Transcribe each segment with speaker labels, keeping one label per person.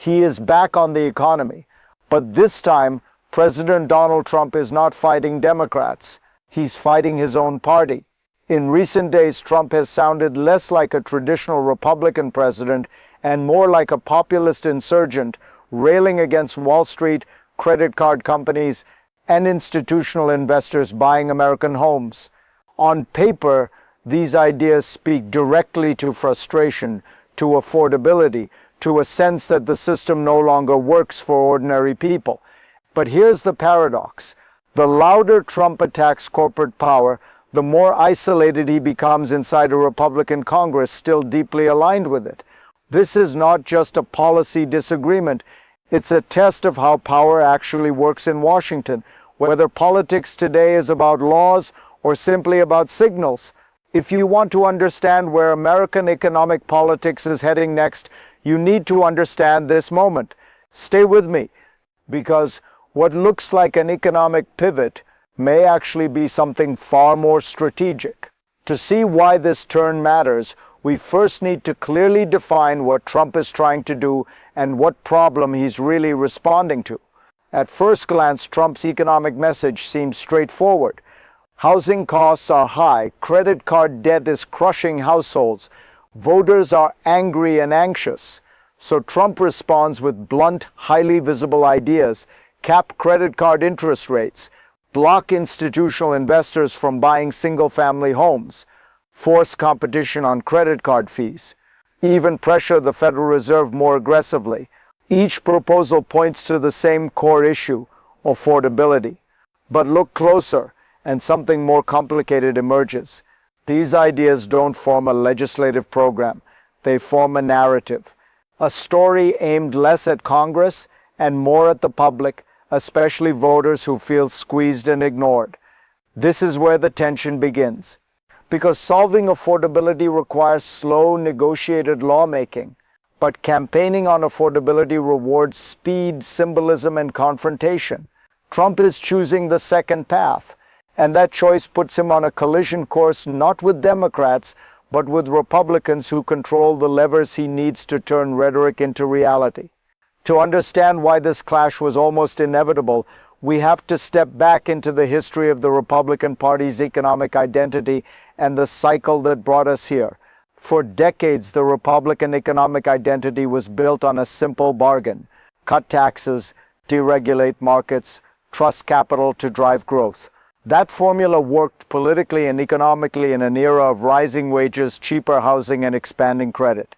Speaker 1: He is back on the economy. But this time, President Donald Trump is not fighting Democrats. He's fighting his own party. In recent days, Trump has sounded less like a traditional Republican president and more like a populist insurgent, railing against Wall Street, credit card companies, and institutional investors buying American homes. On paper, these ideas speak directly to frustration, to affordability, to a sense that the system no longer works for ordinary people. But here's the paradox. The louder Trump attacks corporate power, the more isolated he becomes inside a Republican Congress still deeply aligned with it. This is not just a policy disagreement. It's a test of how power actually works in Washington, whether politics today is about laws or simply about signals. If you want to understand where American economic politics is heading next, you need to understand this moment. Stay with me, because what looks like an economic pivot may actually be something far more strategic. To see why this turn matters, we first need to clearly define what Trump is trying to do and what problem he's really responding to. At first glance, Trump's economic message seems straightforward. Housing costs are high, credit card debt is crushing households, voters are angry and anxious. So Trump responds with blunt, highly visible ideas: cap credit card interest rates, block institutional investors from buying single-family homes, force competition on credit card fees, even pressure the Federal Reserve more aggressively. Each proposal points to the same core issue: affordability. But look closer, and something more complicated emerges. These ideas don't form a legislative program. They form a narrative. A story aimed less at Congress and more at the public, especially voters who feel squeezed and ignored. This is where the tension begins. Because solving affordability requires slow, negotiated lawmaking. But campaigning on affordability rewards speed, symbolism, and confrontation. Trump is choosing the second path, and that choice puts him on a collision course not with Democrats, but with Republicans who control the levers he needs to turn rhetoric into reality. To understand why this clash was almost inevitable, we have to step back into the history of the Republican Party's economic identity and the cycle that brought us here. For decades, the Republican economic identity was built on a simple bargain: cut taxes, deregulate markets, trust capital to drive growth. That formula worked politically and economically in an era of rising wages, cheaper housing, and expanding credit.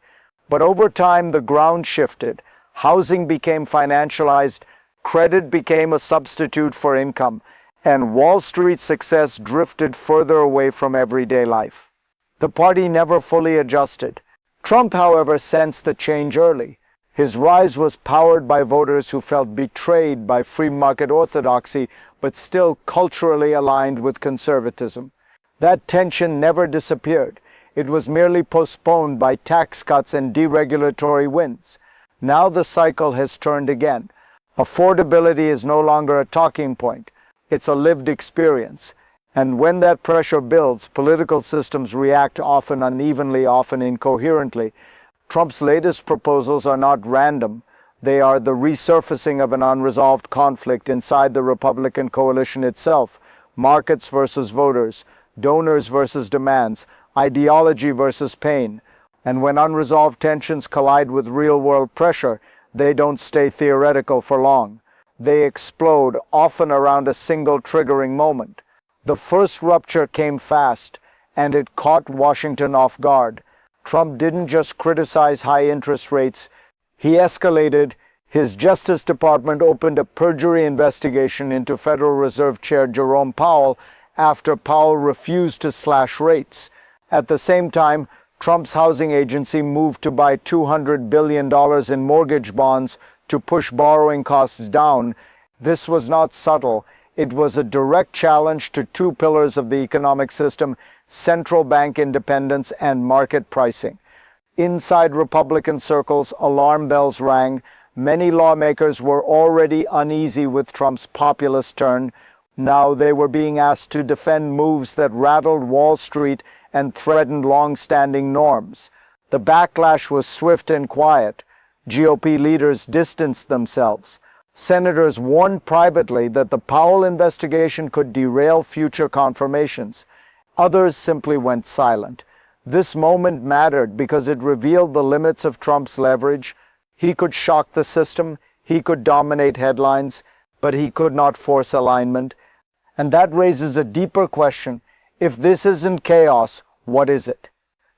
Speaker 1: But over time, the ground shifted. Housing became financialized, credit became a substitute for income, and Wall Street success drifted further away from everyday life. The party never fully adjusted. Trump, however, sensed the change early. His rise was powered by voters who felt betrayed by free market orthodoxy, but still culturally aligned with conservatism. That tension never disappeared. It was merely postponed by tax cuts and deregulatory wins. Now the cycle has turned again. Affordability is no longer a talking point. It's a lived experience. And when that pressure builds, political systems react, often unevenly, often incoherently. Trump's latest proposals are not random. They are the resurfacing of an unresolved conflict inside the Republican coalition itself: markets versus voters, donors versus demands, ideology versus pain. And when unresolved tensions collide with real-world pressure, they don't stay theoretical for long. They explode, often around a single triggering moment. The first rupture came fast, and it caught Washington off guard. Trump didn't just criticize high interest rates. He escalated. His Justice Department opened a perjury investigation into Federal Reserve Chair Jerome Powell after Powell refused to slash rates. At the same time, Trump's housing agency moved to buy $200 billion in mortgage bonds to push borrowing costs down. This was not subtle. It was a direct challenge to two pillars of the economic system: central bank independence and market pricing. Inside Republican circles, alarm bells rang. Many lawmakers were already uneasy with Trump's populist turn. Now they were being asked to defend moves that rattled Wall Street and threatened long-standing norms. The backlash was swift and quiet. GOP leaders distanced themselves. Senators warned privately that the Powell investigation could derail future confirmations. Others simply went silent. This moment mattered because it revealed the limits of Trump's leverage. He could shock the system, he could dominate headlines, but he could not force alignment. And that raises a deeper question. If this isn't chaos, what is it?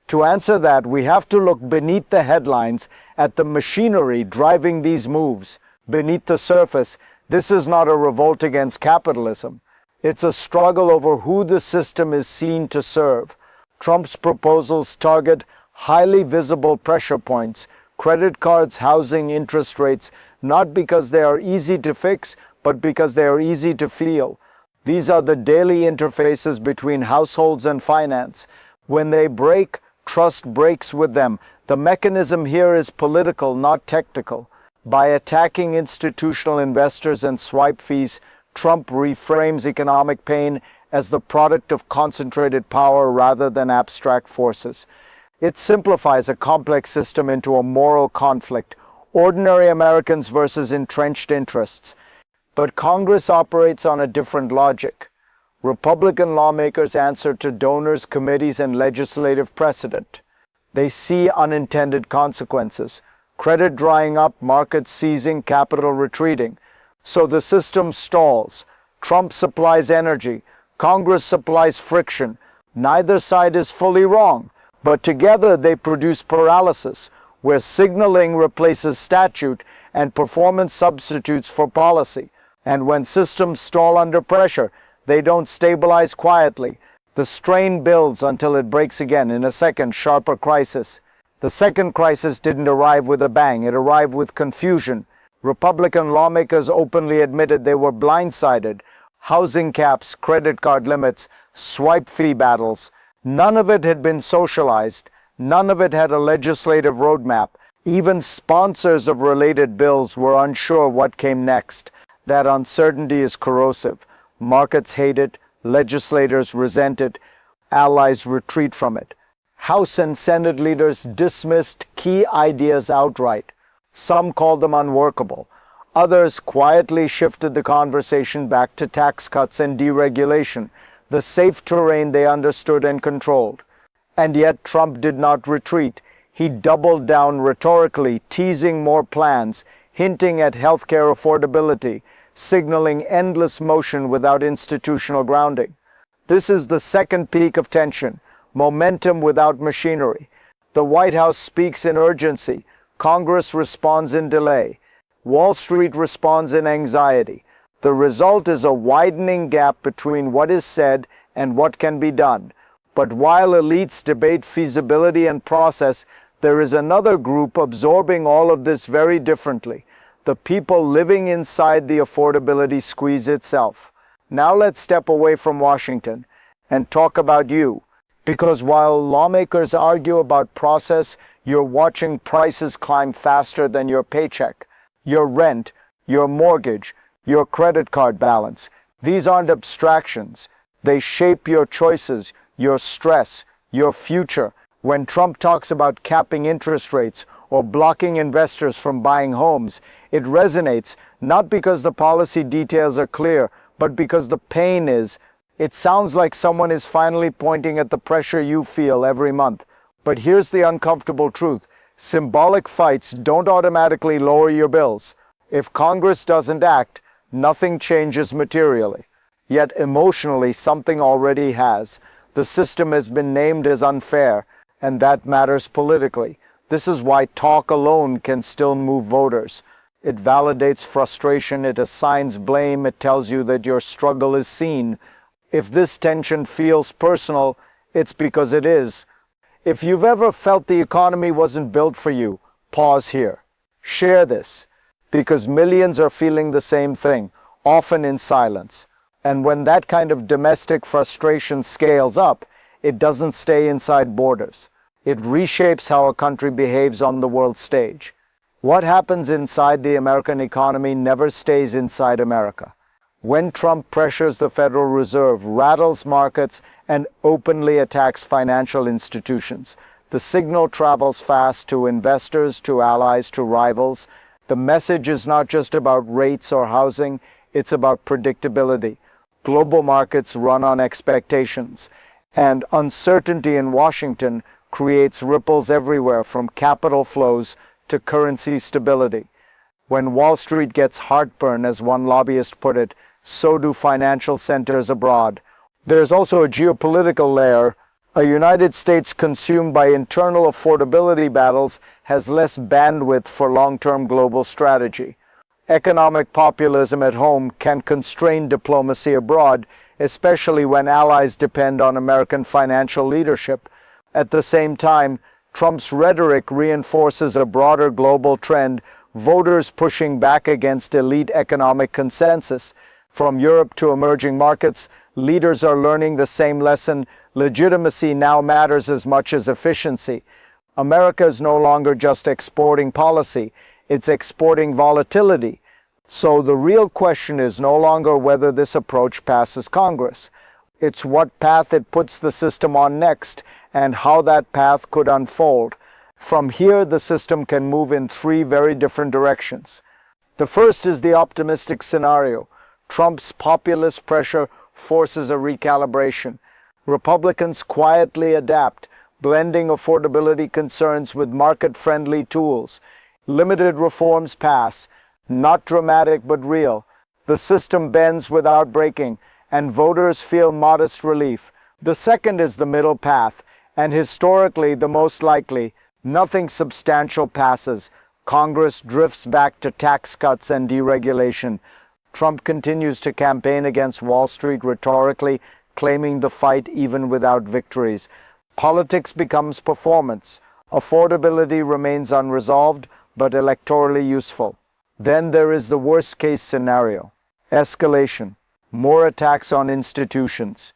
Speaker 1: To answer that, we have to look beneath the headlines at the machinery driving these moves. Beneath the surface, this is not a revolt against capitalism. It's a struggle over who the system is seen to serve. Trump's proposals target highly visible pressure points, credit cards, housing, interest rates, not because they are easy to fix, but because they are easy to feel. These are the daily interfaces between households and finance. When they break, trust breaks with them. The mechanism here is political, not technical. By attacking institutional investors and swipe fees, Trump reframes economic pain as the product of concentrated power rather than abstract forces. It simplifies a complex system into a moral conflict, ordinary Americans versus entrenched interests. But Congress operates on a different logic. Republican lawmakers answer to donors, committees, and legislative precedent. They see unintended consequences. Credit drying up, markets seizing, capital retreating. So the system stalls. Trump supplies energy. Congress supplies friction. Neither side is fully wrong, but together they produce paralysis, where signaling replaces statute and performance substitutes for policy. And when systems stall under pressure, they don't stabilize quietly. The strain builds until it breaks again in a second, sharper crisis. The second crisis didn't arrive with a bang, it arrived with confusion. Republican lawmakers openly admitted they were blindsided. Housing caps, credit card limits, swipe fee battles. None of it had been socialized. None of it had a legislative roadmap. Even sponsors of related bills were unsure what came next. That uncertainty is corrosive. Markets hate it, legislators resent it, allies retreat from it. House and Senate leaders dismissed key ideas outright. Some called them unworkable. Others quietly shifted the conversation back to tax cuts and deregulation, the safe terrain they understood and controlled. And yet Trump did not retreat. He doubled down rhetorically, teasing more plans, hinting at healthcare affordability, signaling endless motion without institutional grounding. This is the second peak of tension, momentum without machinery. The White House speaks in urgency. Congress responds in delay. Wall Street responds in anxiety. The result is a widening gap between what is said and what can be done. But while elites debate feasibility and process, there is another group absorbing all of this very differently. The people living inside the affordability squeeze itself. Now let's step away from Washington and talk about you. Because while lawmakers argue about process, you're watching prices climb faster than your paycheck, your rent, your mortgage, your credit card balance. These aren't abstractions. They shape your choices, your stress, your future. When Trump talks about capping interest rates or blocking investors from buying homes, it resonates not because the policy details are clear, but because the pain is. It sounds like someone is finally pointing at the pressure you feel every month. But here's the uncomfortable truth. Symbolic fights don't automatically lower your bills. If Congress doesn't act, nothing changes materially. Yet emotionally, something already has. The system has been named as unfair, and that matters politically. This is why talk alone can still move voters. It validates frustration, it assigns blame, it tells you that your struggle is seen. If this tension feels personal, it's because it is. If you've ever felt the economy wasn't built for you, pause here. Share this, because millions are feeling the same thing, often in silence. And when that kind of domestic frustration scales up, it doesn't stay inside borders. It reshapes how a country behaves on the world stage. What happens inside the American economy never stays inside America. When Trump pressures the Federal Reserve, rattles markets, and openly attacks financial institutions, The signal travels fast to investors, to allies, to rivals. The message is not just about rates or housing, it's about predictability. Global markets run on expectations, and uncertainty in Washington creates ripples everywhere from capital flows to currency stability. When Wall Street gets heartburn, as one lobbyist put it, so do financial centers abroad. There's also a geopolitical layer. A United States consumed by internal affordability battles has less bandwidth for long-term global strategy. Economic populism at home can constrain diplomacy abroad, especially when allies depend on American financial leadership. At the same time, Trump's rhetoric reinforces a broader global trend, voters pushing back against elite economic consensus. From Europe to emerging markets, leaders are learning the same lesson. Legitimacy now matters as much as efficiency. America is no longer just exporting policy, it's exporting volatility. So the real question is no longer whether this approach passes Congress. It's what path it puts the system on next, and how that path could unfold. From here, the system can move in three very different directions. The first is the optimistic scenario. Trump's populist pressure forces a recalibration. Republicans quietly adapt, blending affordability concerns with market-friendly tools. Limited reforms pass, not dramatic but real. The system bends without breaking, and voters feel modest relief. The second is the middle path, and historically the most likely. Nothing substantial passes. Congress drifts back to tax cuts and deregulation. Trump continues to campaign against Wall Street rhetorically, claiming the fight even without victories. Politics becomes performance. Affordability remains unresolved, but electorally useful. Then there is the worst-case scenario. Escalation. More attacks on institutions.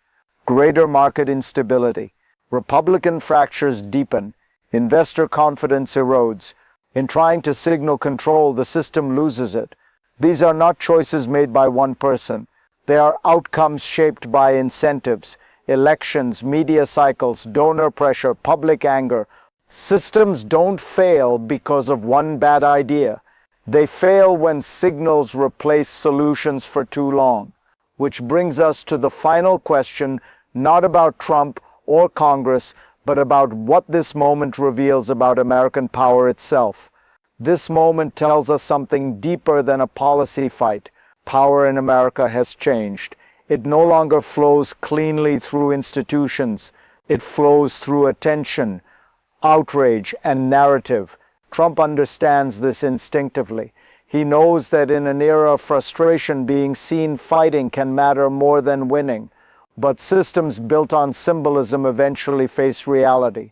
Speaker 1: Greater market instability. Republican fractures deepen. Investor confidence erodes. In trying to signal control, the system loses it. These are not choices made by one person. They are outcomes shaped by incentives, elections, media cycles, donor pressure, public anger. Systems don't fail because of one bad idea. They fail when signals replace solutions for too long. Which brings us to the final question, not about Trump or Congress, but about what this moment reveals about American power itself. This moment tells us something deeper than a policy fight. Power in America has changed. It no longer flows cleanly through institutions. It flows through attention, outrage, and narrative. Trump understands this instinctively. He knows that in an era of frustration, being seen fighting can matter more than winning. But systems built on symbolism eventually face reality.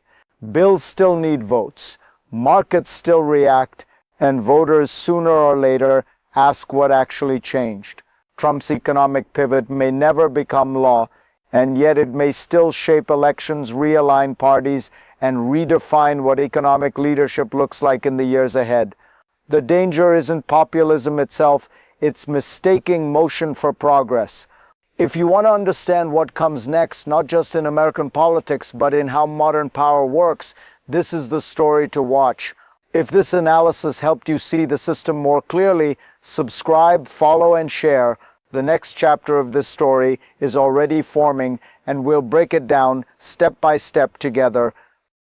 Speaker 1: Bills still need votes. Markets still react, and voters sooner or later ask what actually changed. Trump's economic pivot may never become law, and yet it may still shape elections, realign parties, and redefine what economic leadership looks like in the years ahead. The danger isn't populism itself, it's mistaking motion for progress. If you want to understand what comes next, not just in American politics, but in how modern power works, this is the story to watch. If this analysis helped you see the system more clearly, subscribe, follow, and share. The next chapter of this story is already forming, and we'll break it down step by step together.